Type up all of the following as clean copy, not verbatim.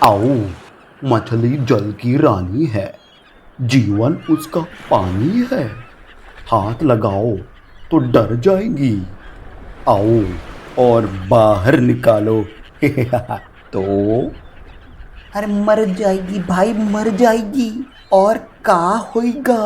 आओ, मछली जल की रानी है, जीवन उसका पानी है। हाथ लगाओ तो डर जाएगी। आओ और बाहर निकालो। तो अरे मर जाएगी भाई, मर जाएगी। और का होइगा।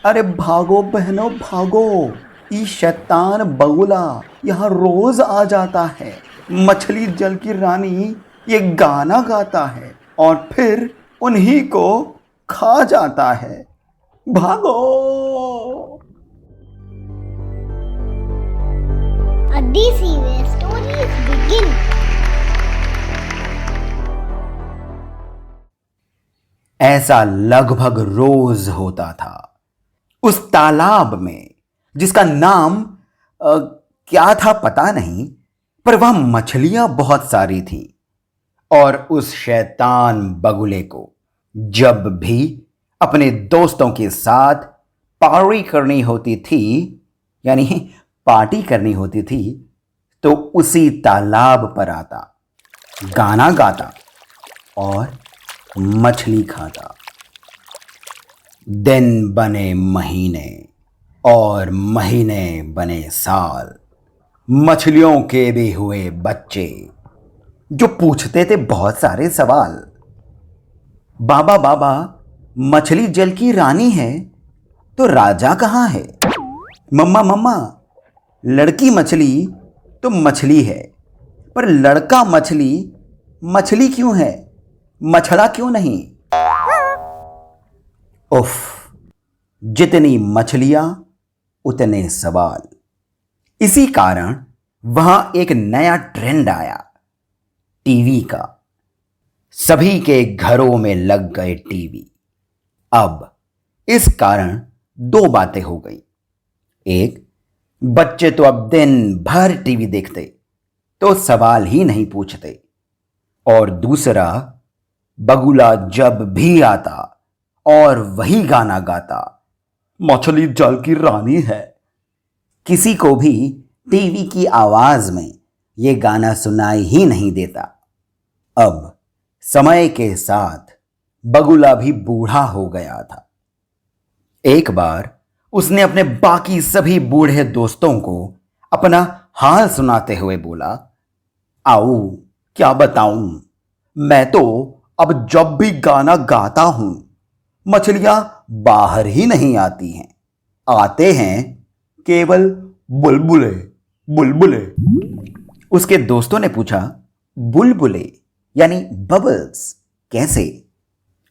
अरे भागो बहनों भागो, ये शैतान बगुला यहाँ रोज आ जाता है। मछली जल की रानी ये गाना गाता है और फिर उन्हीं को खा जाता है। भागो। DC where stories begin. ऐसा लगभग रोज होता था उस तालाब में, जिसका नाम क्या था पता नहीं, पर वह मछलियां बहुत सारी थीं। और उस शैतान बगुले को जब भी अपने दोस्तों के साथ पार्टी करनी होती थी, यानी पार्टी करनी होती थी, तो उसी तालाब पर आता, गाना गाता और मछली खाता। दिन बने महीने और महीने बने साल। मछलियों के भी हुए बच्चे जो पूछते थे बहुत सारे सवाल। बाबा बाबा, मछली जल की रानी है तो राजा कहाँ है? मम्मा मम्मा, लड़की मछली तो मछली है, पर लड़का मछली मछली क्यों है, मछला क्यों नहीं? उफ, जितनी मछलियां उतने सवाल। इसी कारण वहां एक नया ट्रेंड आया, टीवी का। सभी के घरों में लग गए टीवी। अब इस कारण दो बातें हो गई। एक, बच्चे तो अब दिन भर टीवी देखते, तो सवाल ही नहीं पूछते। और दूसरा, बगुला जब भी आता और वही गाना गाता, मछली जल की रानी है, किसी को भी टीवी की आवाज में यह गाना सुनाई ही नहीं देता। अब समय के साथ बगुला भी बूढ़ा हो गया था। एक बार उसने अपने बाकी सभी बूढ़े दोस्तों को अपना हाल सुनाते हुए बोला, आओ क्या बताऊं, मैं तो अब जब भी गाना गाता हूं, मछलियां बाहर ही नहीं आती हैं। आते हैं केवल बुलबुले बुलबुले। उसके दोस्तों ने पूछा, बुलबुले यानी बबल्स कैसे?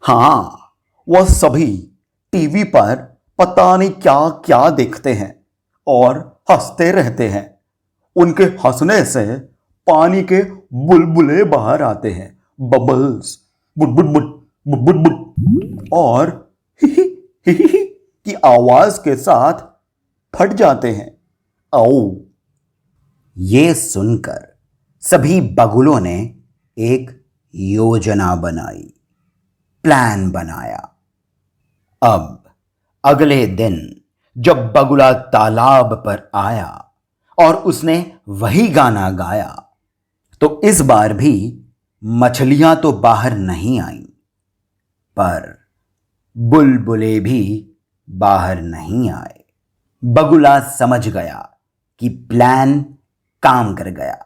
हाँ, वह सभी टीवी पर पता नहीं क्या क्या देखते हैं और हंसते रहते हैं। उनके हंसने से पानी के बुलबुले बाहर आते हैं, बबल्स, बुट बुट बुट बुट बुट बुट, और ही ही की आवाज के साथ फट जाते हैं। आओ। ये सुनकर सभी बगुलों ने एक योजना बनाई, प्लान बनाया। अब अगले दिन जब बगुला तालाब पर आया और उसने वही गाना गाया, तो इस बार भी मछलियां तो बाहर नहीं आईं, पर बुलबुले भी बाहर नहीं आए। बगुला समझ गया कि प्लान काम कर गया।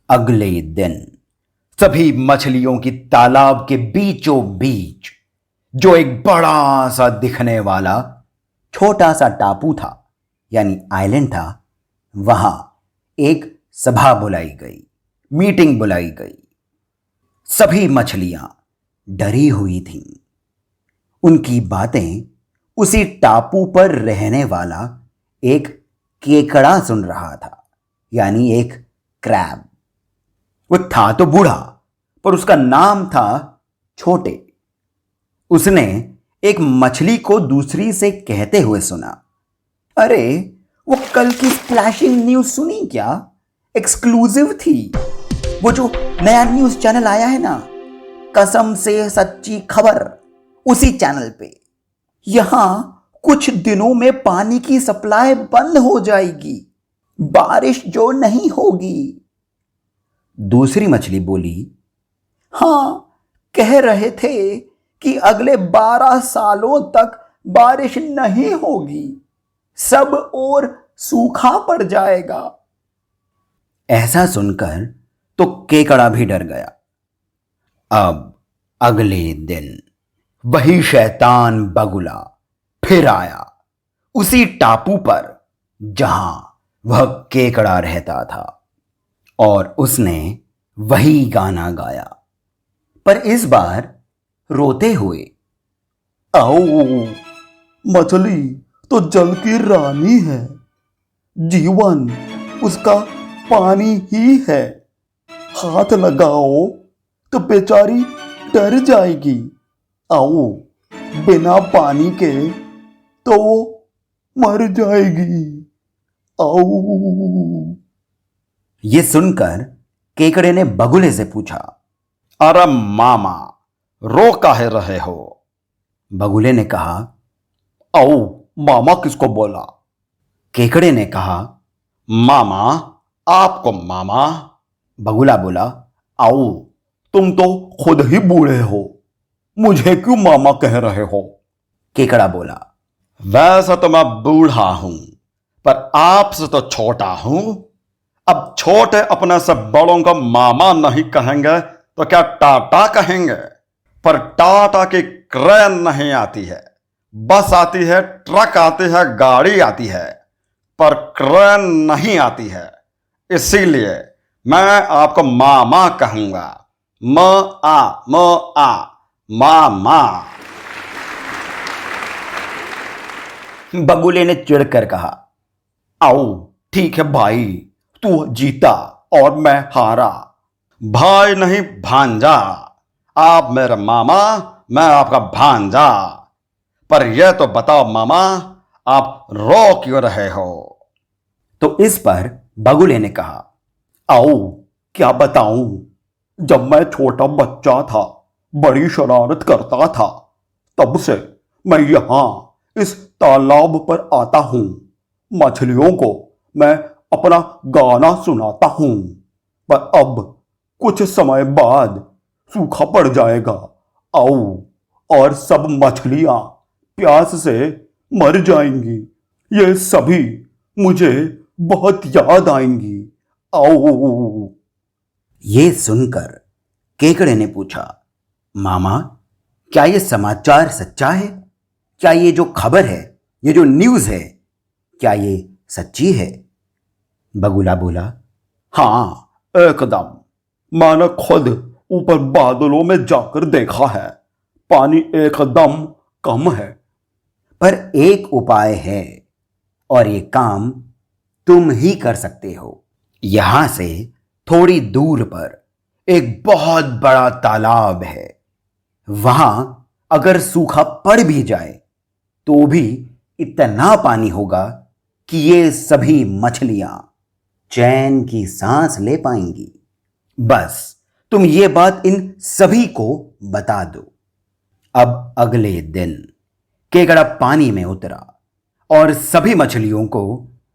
अगले दिन सभी मछलियों की तालाब के बीचों बीच, जो एक बड़ा सा दिखने वाला छोटा सा टापू था, यानी आइलैंड था, वहां एक सभा बुलाई गई, मीटिंग बुलाई गई। सभी मछलियां डरी हुई थीं। उनकी बातें उसी टापू पर रहने वाला एक केकड़ा सुन रहा था, यानी एक क्रैब। वो था तो बूढ़ा, पर उसका नाम था छोटे। उसने एक मछली को दूसरी से कहते हुए सुना, अरे वो कल की स्प्लैशिंग न्यूज सुनी क्या? एक्सक्लूसिव थी। वो जो नया न्यूज चैनल आया है ना, कसम से सच्ची खबर, उसी चैनल पे। यहां कुछ दिनों में पानी की सप्लाई बंद हो जाएगी, बारिश जो नहीं होगी। दूसरी मछली बोली, हाँ कह रहे थे कि अगले 12 सालों तक बारिश नहीं होगी, सब और सूखा पड़ जाएगा। ऐसा सुनकर तो केकड़ा भी डर गया। अब अगले दिन वही शैतान बगुला फिर आया उसी टापू पर जहां वह केकड़ा रहता था, और उसने वही गाना गाया, पर इस बार रोते हुए। आओ, मछली तो जल की रानी है, जीवन उसका पानी ही है। हाथ लगाओ तो बेचारी डर जाएगी। आओ, बिना पानी के तो वो मर जाएगी। आओ। ये सुनकर केकड़े ने बगुले से पूछा, अरे मामा, रो काहे रहे हो? बगुले ने कहा, आओ, मामा किसको बोला? केकड़े ने कहा, मामा, आपको मामा। बगुला बोला, आओ, तुम तो खुद ही बूढ़े हो, मुझे क्यों मामा कह रहे हो? केकड़ा बोला, वैसे तो मैं बूढ़ा हूं, पर आपसे तो छोटा हूं। अब छोटे अपने से बड़ों को मामा नहीं कहेंगे तो क्या टाटा कहेंगे? पर टाटा की क्रेन नहीं आती है, बस आती है, ट्रक आती है, गाड़ी आती है, पर क्रेन नहीं आती है। इसीलिए मैं आपको मामा कहूंगा। मामा। बगुले ने चिढ़कर कहा, आओ, ठीक है भाई, तू जीता और मैं हारा। भाई नहीं, भांजा। आप मेरे मामा, मैं आपका भांजा। पर यह तो बताओ मामा, आप रो क्यों रहे हो? तो इस पर बगुले ने कहा, आओ, क्या बताऊं, जब मैं छोटा बच्चा था, बड़ी शरारत करता था, तब से मैं यहां इस तालाब पर आता हूं। मछलियों को मैं अपना गाना सुनाता हूं, पर अब कुछ समय बाद सूखा पड़ जाएगा। आओ, और सब मछलियां प्यास से मर जाएंगी। ये सभी मुझे बहुत याद आएंगी। आओ। ये सुनकर केकड़े ने पूछा, मामा, क्या ये समाचार सच्चा है? क्या ये जो खबर है, ये जो न्यूज़ है, क्या ये सच्ची है? बगुला बोला, हाँ, एकदम। मैंने खुद ऊपर बादलों में जाकर देखा है, पानी एकदम कम है। पर एक उपाय है, और ये काम तुम ही कर सकते हो। यहां से थोड़ी दूर पर एक बहुत बड़ा तालाब है। वहां अगर सूखा पड़ भी जाए तो भी इतना पानी होगा कि ये सभी मछलियां चैन की सांस ले पाएंगी। बस तुम ये बात इन सभी को बता दो। अब अगले दिन केकड़ा पानी में उतरा और सभी मछलियों को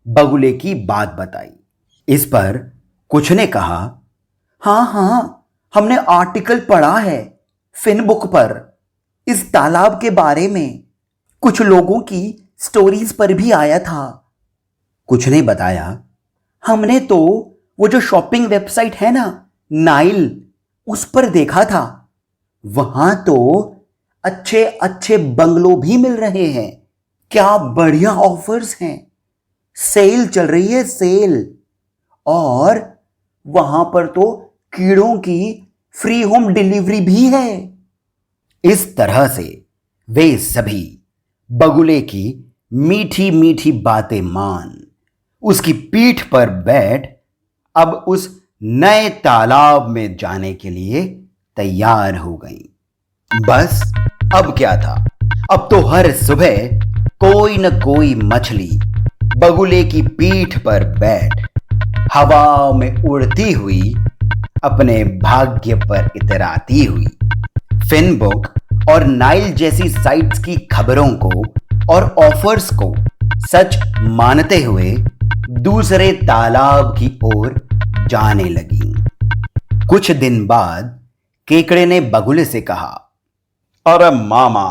बगुले की बात बताई। इस पर कुछ ने कहा, हाँ, हमने आर्टिकल पढ़ा है फिनबुक पर इस तालाब के बारे में, कुछ लोगों की स्टोरीज पर भी आया था। कुछ ने बताया, हमने तो वो जो शॉपिंग वेबसाइट है ना, नाइल, उस पर देखा था। वहां तो अच्छे अच्छे बंगलो भी मिल रहे हैं। क्या बढ़िया ऑफर्स हैं, सेल चल रही है, सेल। और वहां पर तो कीड़ों की फ्री होम डिलीवरी भी है। इस तरह से वे सभी बगुले की मीठी मीठी बातें मान उसकी पीठ पर बैठ अब उस नए तालाब में जाने के लिए तैयार हो गई। बस अब क्या था, अब तो हर सुबह कोई न कोई मछली बगुले की पीठ पर बैठ हवा में उड़ती हुई अपने भाग्य पर इतराती हुई फिनबुक और नाइल जैसी साइट्स की खबरों को और ऑफर्स को सच मानते हुए दूसरे तालाब की ओर जाने लगी। कुछ दिन बाद केकड़े ने बगुले से कहा, अरे मामा,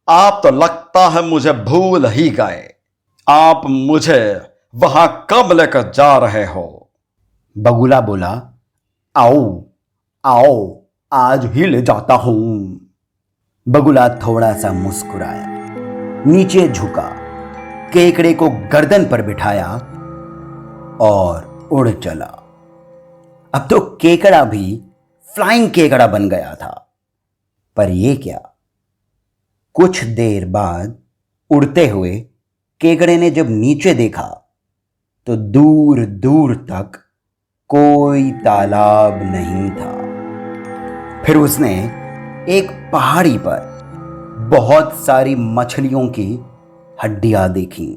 आप तो लगता है मुझे भूल ही गए। आप मुझे वहां कब लेकर जा रहे हो? बगुला बोला, आओ आओ, आज ही ले जाता हूं। बगुला थोड़ा सा मुस्कुराया, नीचे झुका, केकड़े को गर्दन पर बिठाया और उड़ चला। अब तो केकड़ा भी फ्लाइंग केकड़ा बन गया था। पर यह क्या, कुछ देर बाद उड़ते हुए केकड़े ने जब नीचे देखा तो दूर दूर तक कोई तालाब नहीं था। फिर उसने एक पहाड़ी पर बहुत सारी मछलियों की हड्डियां देखी।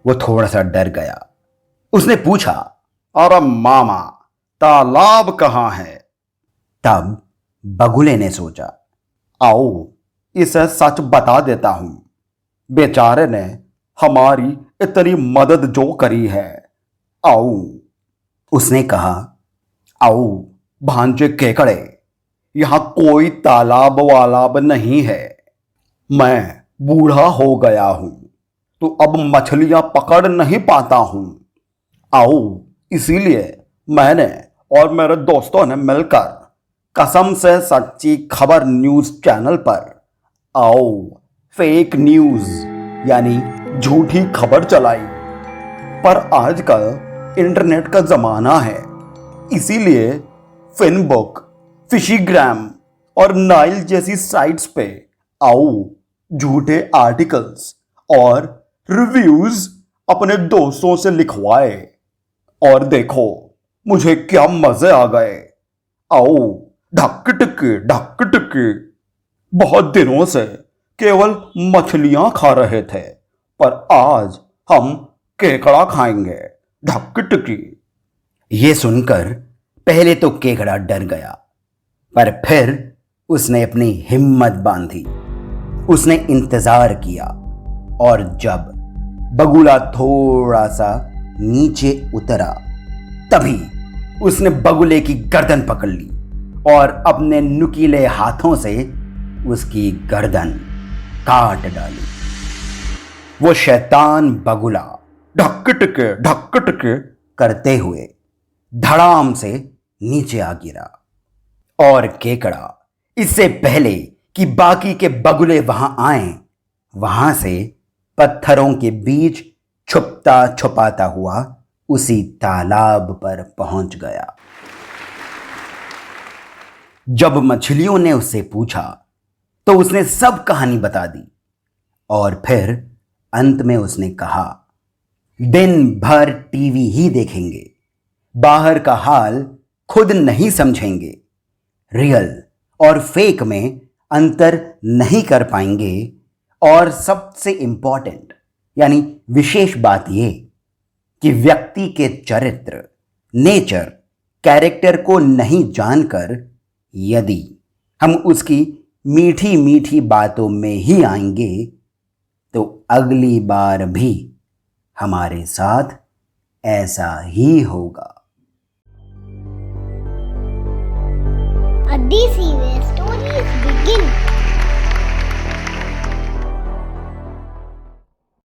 वो थोड़ा सा डर गया। उसने पूछा, अरे मामा, तालाब कहाँ है? तब बगुले ने सोचा, आओ, इसे सच बता देता हूं। बेचारे ने हमारी इतनी मदद जो करी है। आओ। उसने कहा, आओ भांजे केकड़े, यहां कोई तालाब वालाब नहीं है। मैं बूढ़ा हो गया हूं तो अब मछलियां पकड़ नहीं पाता हूं। आओ, इसीलिए मैंने और मेरे दोस्तों ने मिलकर कसम से सच्ची खबर न्यूज चैनल पर आओ फेक न्यूज यानी झूठी खबर चलाई। पर आजकल इंटरनेट का जमाना है, इसीलिए फिनबुक, फिशीग्राम और नाइल जैसी साइट्स पे आओ झूठे आर्टिकल्स और रिव्यूज अपने दोस्तों से लिखवाए। और देखो मुझे क्या मजे आ गए। आओ, ढक टिके। बहुत दिनों से केवल मछलियां खा रहे थे, पर आज हम केकड़ा खाएंगे। ढक टिकी। यह सुनकर पहले तो केकड़ा डर गया, पर फिर उसने अपनी हिम्मत बांधी। उसने इंतजार किया और जब बगुला थोड़ा सा नीचे उतरा, तभी उसने बगुले की गर्दन पकड़ ली और अपने नुकीले हाथों से उसकी गर्दन काट डाली। वो शैतान बगुला ढक टिके करते हुए धड़ाम से नीचे आ गिरा और केकड़ा इससे पहले कि बाकी के बगुले वहां आए, वहां से पत्थरों के बीच छुपता छुपाता हुआ उसी तालाब पर पहुंच गया। जब मछलियों ने उससे पूछा तो उसने सब कहानी बता दी और फिर अंत में उसने कहा, दिन भर टीवी ही देखेंगे, बाहर का हाल खुद नहीं समझेंगे, रियल और फेक में अंतर नहीं कर पाएंगे, और सबसे इंपॉर्टेंट यानी विशेष बात यह कि व्यक्ति के चरित्र, नेचर, कैरेक्टर को नहीं जानकर यदि हम उसकी मीठी मीठी बातों में ही आएंगे तो अगली बार भी हमारे साथ ऐसा ही होगा। A DC where stories begin.